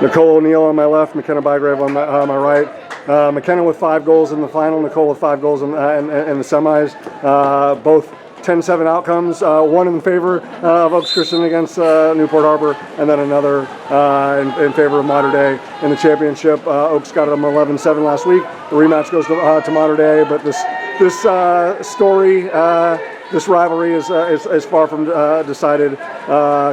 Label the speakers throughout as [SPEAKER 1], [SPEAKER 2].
[SPEAKER 1] Nicole O'Neill on my left, Makena Bygrave on my right. Makena with 5 goals in the final, Nicole with 5 goals in the semis. Both 10-7 outcomes, one in favor of Oaks Christian against Newport Harbor, and then another in favor of Mater Dei in the championship. Oaks got them 11-7 last week. The rematch goes to Mater Dei, but this story, this rivalry is far from decided.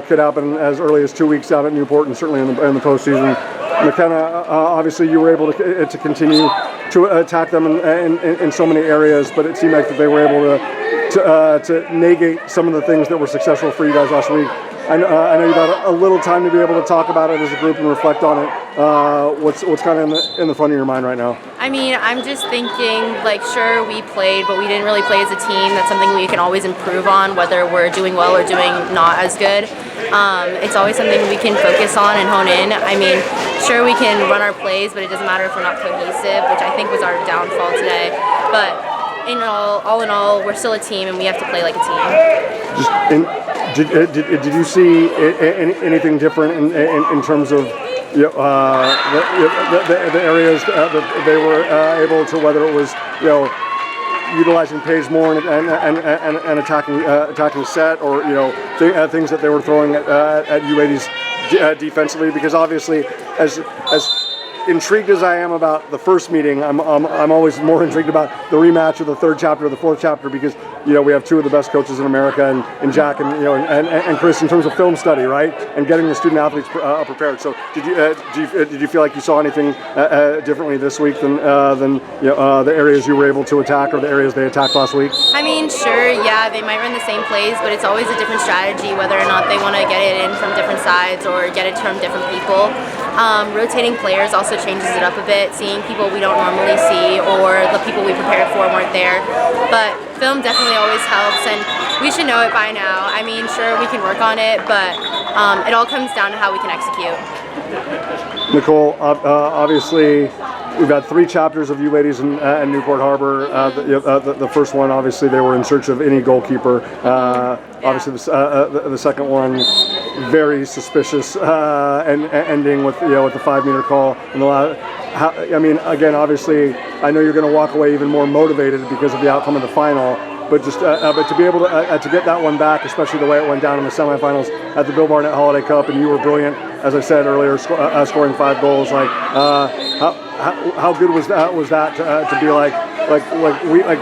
[SPEAKER 1] Could happen as early as 2 weeks out at Newport, and certainly in the postseason. Makena, obviously you were able to continue to attack them in so many areas, but it seemed like that they were able to negate some of the things that were successful for you guys last week. I know you've had a little time to be able to talk about it as a group and reflect on it. What's kind of in the front of your mind right now?
[SPEAKER 2] I mean, I'm just thinking, like, sure, we played, but we didn't really play as a team. That's something we can always improve on, whether we're doing well or doing not as good. It's always something we can focus on and hone in. I mean, sure, we can run our plays, but it doesn't matter if we're not cohesive, which I think was our downfall today. But all in all, we're still a team, and we have to play like a team.
[SPEAKER 1] Did you see anything different in terms of the areas that they were able to, whether it was utilizing Page more and attacking set, or things that they were throwing at you ladies defensively? Because obviously, as intrigued as I am about the first meeting, I'm always more intrigued about the rematch of the 3rd chapter or the 4th chapter, because we have 2 of the best coaches in America, and Jack and Chris, in terms of film study, right, and getting the student athletes prepared. So did you feel like you saw anything differently this week than the areas you were able to attack, or the areas they attacked last week?
[SPEAKER 2] I mean, sure, yeah, they might run the same plays, but it's always a different strategy, whether or not they want to get it in from different sides or get it from different people. Rotating players also changes it up a bit, seeing people we don't normally see, or the people we prepared for weren't there. But film definitely always helps, and we should know it by now. I mean, sure, we can work on it, but it all comes down to how we can execute.
[SPEAKER 1] Nicole, obviously, we've had 3 chapters of you ladies in Newport Harbor. The first one, obviously, they were in search of any goalkeeper. Obviously, the second one, very suspicious, and ending with with the 5-meter call. And I mean, again, obviously, I know you're going to walk away even more motivated because of the outcome of the final. But just but to be able to get that one back, especially the way it went down in the semifinals at the Bill Barnett Holiday Cup, and you were brilliant, as I said earlier, scoring 5 goals. Like, how good was that? To be like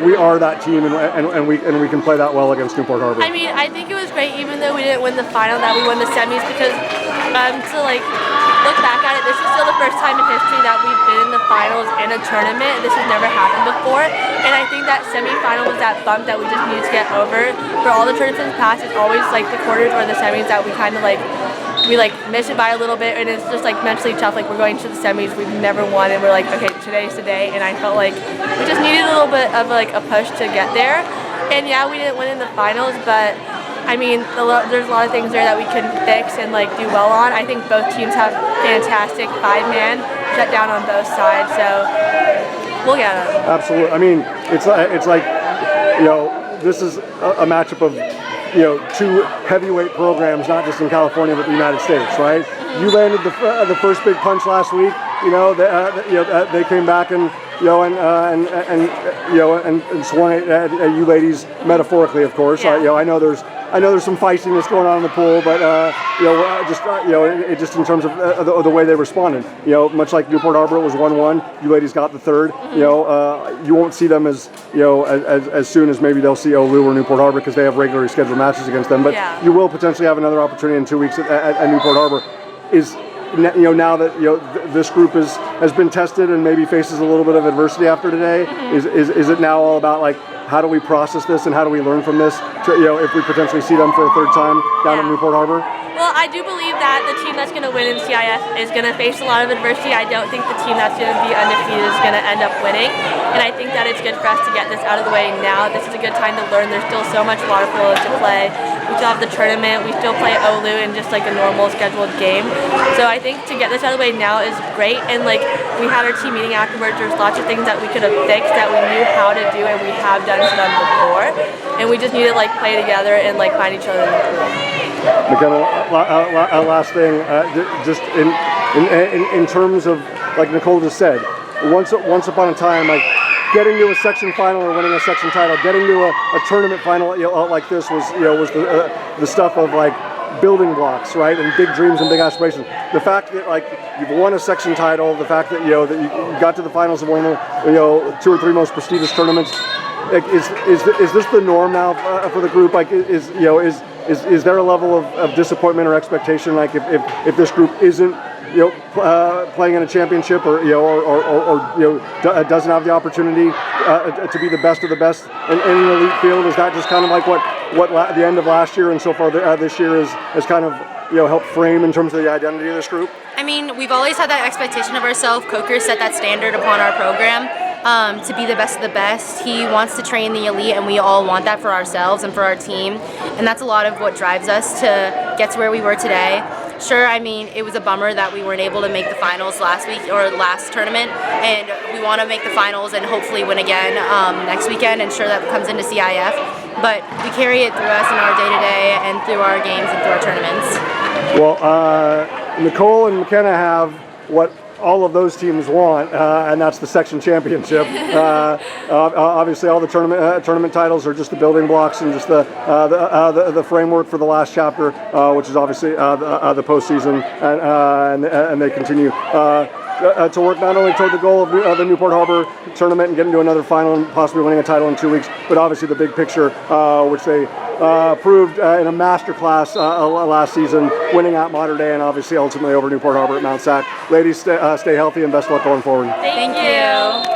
[SPEAKER 1] we are that team, and we can play that well against Newport Harbor.
[SPEAKER 3] I mean, I think it was great, even though we didn't win the final, that we won the semis, because to look back at it, this is still the first time in history that we've been in the finals in a tournament. This has never happened before, and I think that semifinal was that bump that we just needed to get over. For all the tournaments past, it's always like the quarters or the semis that we kind of we miss it by a little bit, and it's just mentally tough. Like, we're going to the semis, we've never won, and we're like, okay, today's the day. And I felt like we just needed a little bit of a push to get there. And yeah, we didn't win in the finals, but I mean, there's a lot of things there that we can fix and do well on. I think both teams have fantastic 5-man shutdown on both sides, so we'll get them.
[SPEAKER 1] Absolutely. I mean, it's like this is a matchup of 2 heavyweight programs, not just in California but the United States, right? You landed the first big punch last week. They came back and swung at you ladies, metaphorically, of course.
[SPEAKER 3] Yeah.
[SPEAKER 1] I know there's some feistiness going on in the pool, but just in terms of the way they responded, much like Newport Harbor, it was 1-1. You ladies got the 3rd. Mm-hmm. You won't see them as soon as maybe they'll see Olu or Newport Harbor, because they have regularly scheduled matches against them. But you will potentially have another opportunity in 2 weeks at Newport Harbor. Now that this group has been tested and maybe faces a little bit of adversity after today, mm-hmm. is it now all about how do we process this and how do we learn from this if we potentially see them for a 3rd time down at Newport Harbor?
[SPEAKER 3] Well, I do believe that the team that's going to win in CIF is going to face a lot of adversity. I don't think the team that's going to be undefeated is going to end up winning. And I think that it's good for us to get this out of the way now. This is a good time to learn. There's still so much water polo to play. We still have the tournament. We still play Olu in just a normal scheduled game. So I think to get this out of the way now is great. And we had our team meeting afterwards. There's lots of things that we could have fixed that we knew how to do and we have done to them before. And we just need to play together and find each other in the pool.
[SPEAKER 1] McKenna, last thing, just in terms of, like Nicole just said, once upon a time, like getting to a section final or winning a section title, getting to a tournament final like this was the stuff of like building blocks, right, and big dreams and big aspirations. The fact that like you've won a section title, the fact that that you got to the finals of one of the 2 or 3 most prestigious tournaments, like, is this the norm now for the group? Like, is there a level of disappointment or expectation, like if this group isn't playing in a championship or doesn't have the opportunity to be the best of the best in an elite field? Is that just kind of like what the end of last year and so far this year has kind of helped frame in terms of the identity of this group?
[SPEAKER 2] I mean, we've always had that expectation of ourselves. Coker set that standard upon our program to be the best of the best. He wants to train the elite, and we all want that for ourselves and for our team. And that's a lot of what drives us to get to where we were today. Sure, I mean, it was a bummer that we weren't able to make the finals last week or last tournament, and we want to make the finals and hopefully win again next weekend, and sure that comes into CIF. But we carry it through us in our day-to-day and through our games and through our tournaments.
[SPEAKER 1] Well, Nicole and McKenna have what all of those teams want, and that's the section championship. Obviously, all the tournament titles are just the building blocks and just the framework for the last chapter, which is obviously the postseason, and they continue to work not only toward the goal of the Newport Harbor tournament and getting to another final and possibly winning a title in 2 weeks, but obviously the big picture, which they proved in a masterclass last season, winning at Mater Dei and obviously ultimately over Newport Harbor at Mount Sac. Ladies, stay healthy and best of luck going forward.
[SPEAKER 3] Thank you.